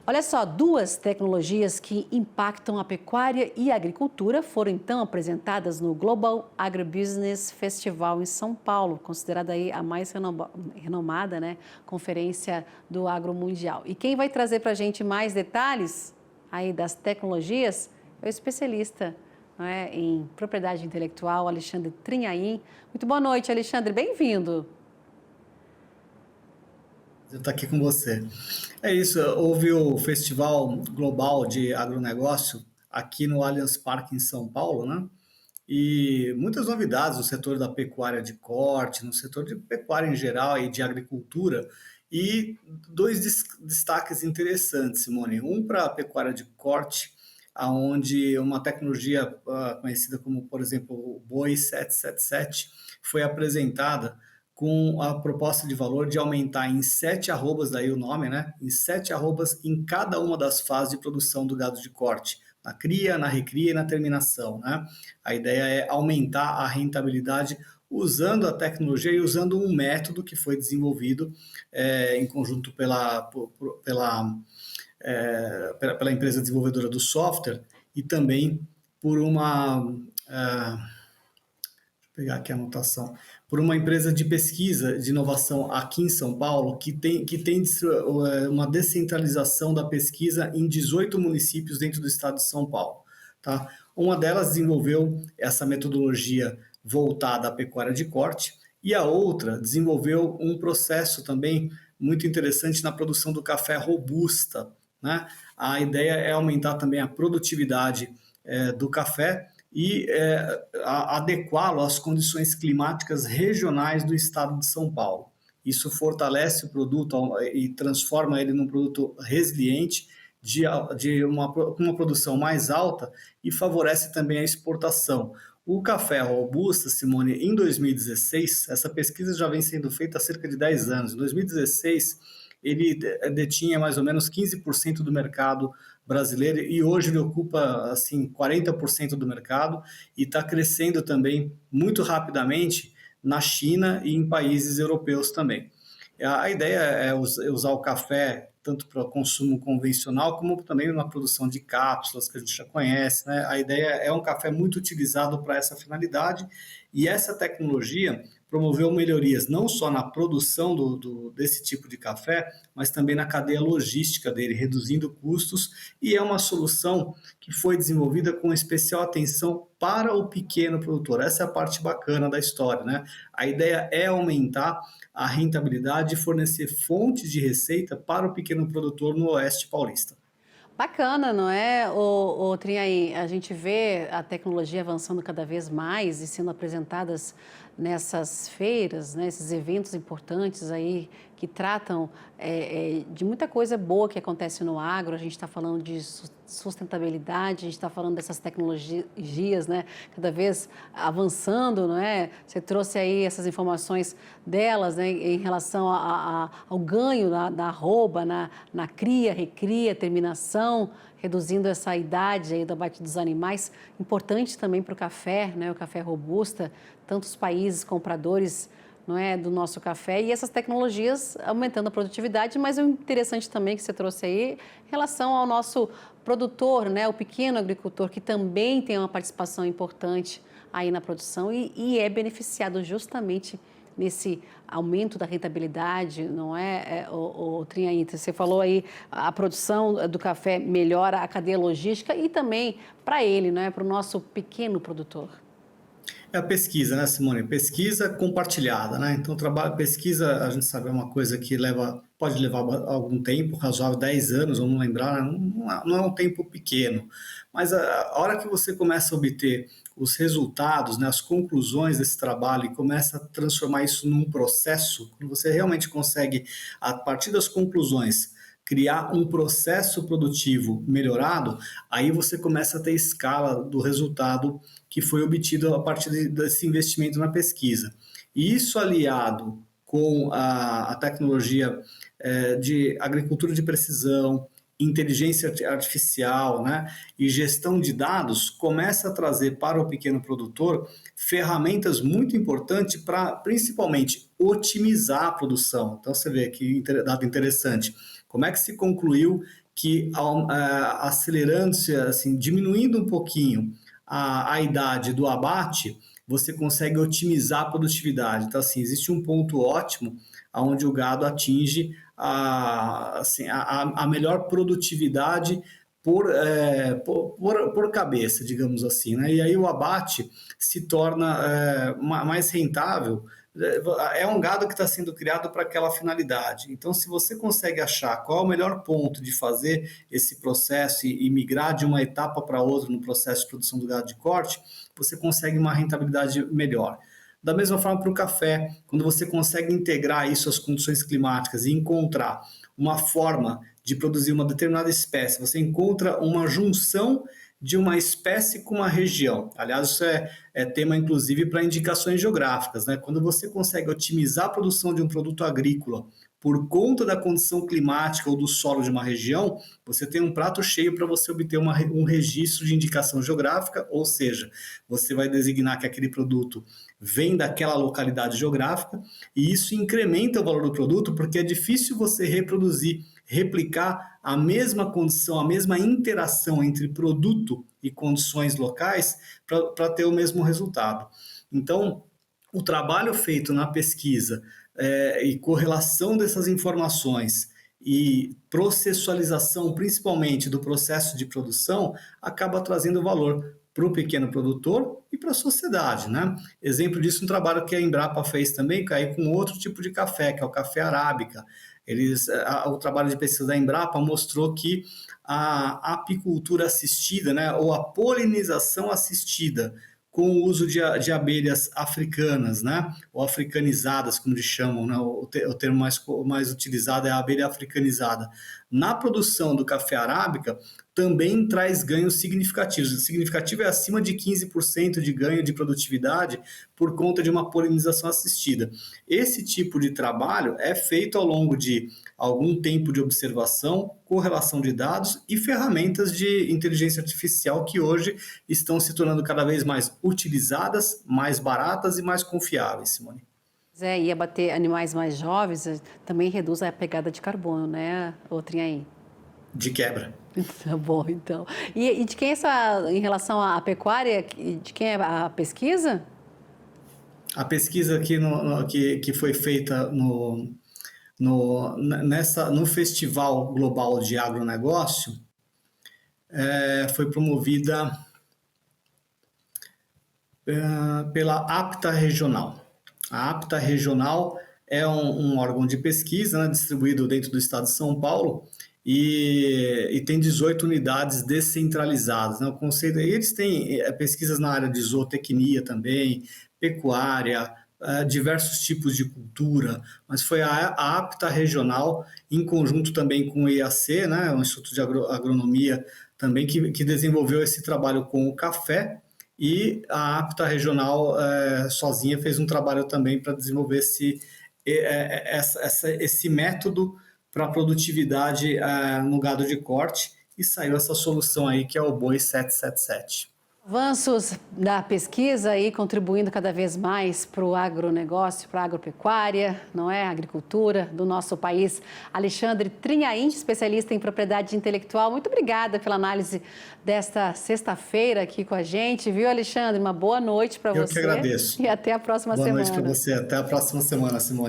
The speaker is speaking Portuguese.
Olha só, duas tecnologias que impactam a pecuária e a agricultura foram então apresentadas no Global Agribusiness Festival em São Paulo, considerada aí a mais renomada, né, conferência do agro mundial. E quem vai trazer para a gente mais detalhes aí das tecnologias é o especialista, não é, em propriedade intelectual, Alexandre Trinhaim. Muito boa noite, Alexandre, bem-vindo. Eu estou aqui com você. É isso, houve o Festival Global de Agronegócio aqui no Allianz Parque em São Paulo, né? E muitas novidades no setor da pecuária de corte, no setor de pecuária em geral e de agricultura. E dois destaques interessantes, Simone. Um para a pecuária de corte, aonde uma tecnologia conhecida como, por exemplo, o Boi 777 foi apresentada com a proposta de valor de aumentar em 7 arrobas, daí o nome, né? Em 7 arrobas em cada uma das fases de produção do gado de corte, na cria, na recria e na terminação, né? A ideia é aumentar a rentabilidade usando a tecnologia e usando um método que foi desenvolvido em conjunto pela empresa desenvolvedora do software e também por pegar aqui a anotação, por uma empresa de pesquisa de inovação aqui em São Paulo, que tem uma descentralização da pesquisa em 18 municípios dentro do estado de São Paulo. Tá? Uma delas desenvolveu essa metodologia voltada à pecuária de corte, e a outra desenvolveu um processo também muito interessante na produção do café robusta. Né? A ideia é aumentar também a produtividade do café e adequá-lo às condições climáticas regionais do estado de São Paulo. Isso fortalece o produto e transforma ele num produto resiliente, de uma produção mais alta e favorece também a exportação. O café robusta, Simone, em 2016, essa pesquisa já vem sendo feita há cerca de 10 anos. Em 2016, ele detinha mais ou menos 15% do mercado brasileiro e hoje ele ocupa assim 40% do mercado e está crescendo também muito rapidamente na China e em países europeus também. A ideia é usar o café tanto para consumo convencional, como também na produção de cápsulas, que a gente já conhece. Né? A ideia é um café muito utilizado para essa finalidade, e essa tecnologia promoveu melhorias não só na produção desse tipo de café, mas também na cadeia logística dele, reduzindo custos, e é uma solução que foi desenvolvida com especial atenção para o pequeno produtor. Essa é a parte bacana da história, né? A ideia é aumentar a rentabilidade e fornecer fontes de receita para o pequeno produtor no Oeste Paulista. Bacana, não é, o Trinhaí? A gente vê a tecnologia avançando cada vez mais e sendo apresentadas nessas feiras, né, esses eventos importantes aí que tratam de muita coisa boa que acontece no agro. A gente está falando de sustentabilidade, a gente está falando dessas tecnologias, né, cada vez avançando, não é? Você trouxe aí essas informações delas, né, em relação ao ganho da arroba, na cria, recria, terminação, reduzindo essa idade aí do abate dos animais. Importante também para o café, né, o café robusta, tantos países compradores, não é, do nosso café, e essas tecnologias aumentando a produtividade, mas o interessante também que você trouxe aí, em relação ao nosso produtor, né, o pequeno agricultor, que também tem uma participação importante aí na produção e é beneficiado justamente nesse aumento da rentabilidade, não é, o Trinhaí? Você falou aí, a produção do café melhora a cadeia logística e também para ele, não é, para o nosso pequeno produtor. É a pesquisa, né, Simone? Pesquisa compartilhada, né? Então, pesquisa, a gente sabe, é uma coisa que pode levar algum tempo, razoável, 10 anos, vamos lembrar, né? Não é um tempo pequeno. Mas a hora que você começa a obter os resultados, né, as conclusões desse trabalho e começa a transformar isso num processo, quando você realmente consegue, a partir das conclusões, criar um processo produtivo melhorado, aí você começa a ter escala do resultado que foi obtido a partir desse investimento na pesquisa. E isso aliado com a tecnologia de agricultura de precisão, inteligência artificial, né, e gestão de dados, começa a trazer para o pequeno produtor ferramentas muito importantes para, principalmente, otimizar a produção. Então, você vê que dado interessante. Como é que se concluiu que, acelerando-se, assim, diminuindo um pouquinho a idade do abate, você consegue otimizar a produtividade. Então, assim, existe um ponto ótimo onde o gado atinge a melhor produtividade por cabeça, digamos assim, né? E aí o abate se torna mais rentável. É um gado que está sendo criado para aquela finalidade. Então, se você consegue achar qual é o melhor ponto de fazer esse processo e migrar de uma etapa para outra no processo de produção do gado de corte, você consegue uma rentabilidade melhor. Da mesma forma para o café, quando você consegue integrar isso às condições climáticas e encontrar uma forma de produzir uma determinada espécie, você encontra uma junção de uma espécie com uma região. Aliás, isso é tema, inclusive, para indicações geográficas, né? Quando você consegue otimizar a produção de um produto agrícola por conta da condição climática ou do solo de uma região, você tem um prato cheio para você obter um registro de indicação geográfica, ou seja, você vai designar que aquele produto vem daquela localidade geográfica, e isso incrementa o valor do produto, porque é difícil você replicar a mesma condição, a mesma interação entre produto e condições locais para ter o mesmo resultado. Então, o trabalho feito na pesquisa e correlação dessas informações e processualização, principalmente do processo de produção, acaba trazendo valor para o pequeno produtor e para a sociedade, né? Exemplo disso, um trabalho que a Embrapa fez também, com outro tipo de café, que é o café arábica. O trabalho de pesquisa da Embrapa mostrou que a apicultura assistida, né, ou a polinização assistida, com o uso de abelhas africanas, né, ou africanizadas, como eles chamam, né, o termo mais utilizado é a abelha africanizada, na produção do café arábica, também traz ganhos significativos. O significativo é acima de 15% de ganho de produtividade por conta de uma polinização assistida. Esse tipo de trabalho é feito ao longo de algum tempo de observação, correlação de dados e ferramentas de inteligência artificial que hoje estão se tornando cada vez mais utilizadas, mais baratas e mais confiáveis, Simone. E abater animais mais jovens também reduz a pegada de carbono, né, Trinhaém? De quebra. Tá bom, então. E de quem é em relação à pecuária, de quem é a pesquisa? A pesquisa que foi feita no Festival Global de Agronegócio foi promovida pela APTA Regional. A APTA Regional é um órgão de pesquisa, né, distribuído dentro do estado de São Paulo, e tem 18 unidades descentralizadas, né? O conceito, eles têm pesquisas na área de zootecnia também, pecuária, diversos tipos de cultura, mas foi a APTA Regional, em conjunto também com o IAC, né, o Instituto de Agronomia, também que desenvolveu esse trabalho com o café, e a APTA Regional sozinha fez um trabalho também para desenvolver esse método para a produtividade no gado de corte, e saiu essa solução aí que é o Boi 777. Avanços da pesquisa aí contribuindo cada vez mais para o agronegócio, para a agropecuária, não é? A agricultura do nosso país. Alexandre Trinhaém, especialista em propriedade intelectual, muito obrigada pela análise desta sexta-feira aqui com a gente, viu, Alexandre? Uma boa noite para você. Eu que agradeço. E até a próxima semana. Boa noite para você, até a próxima semana, Simone.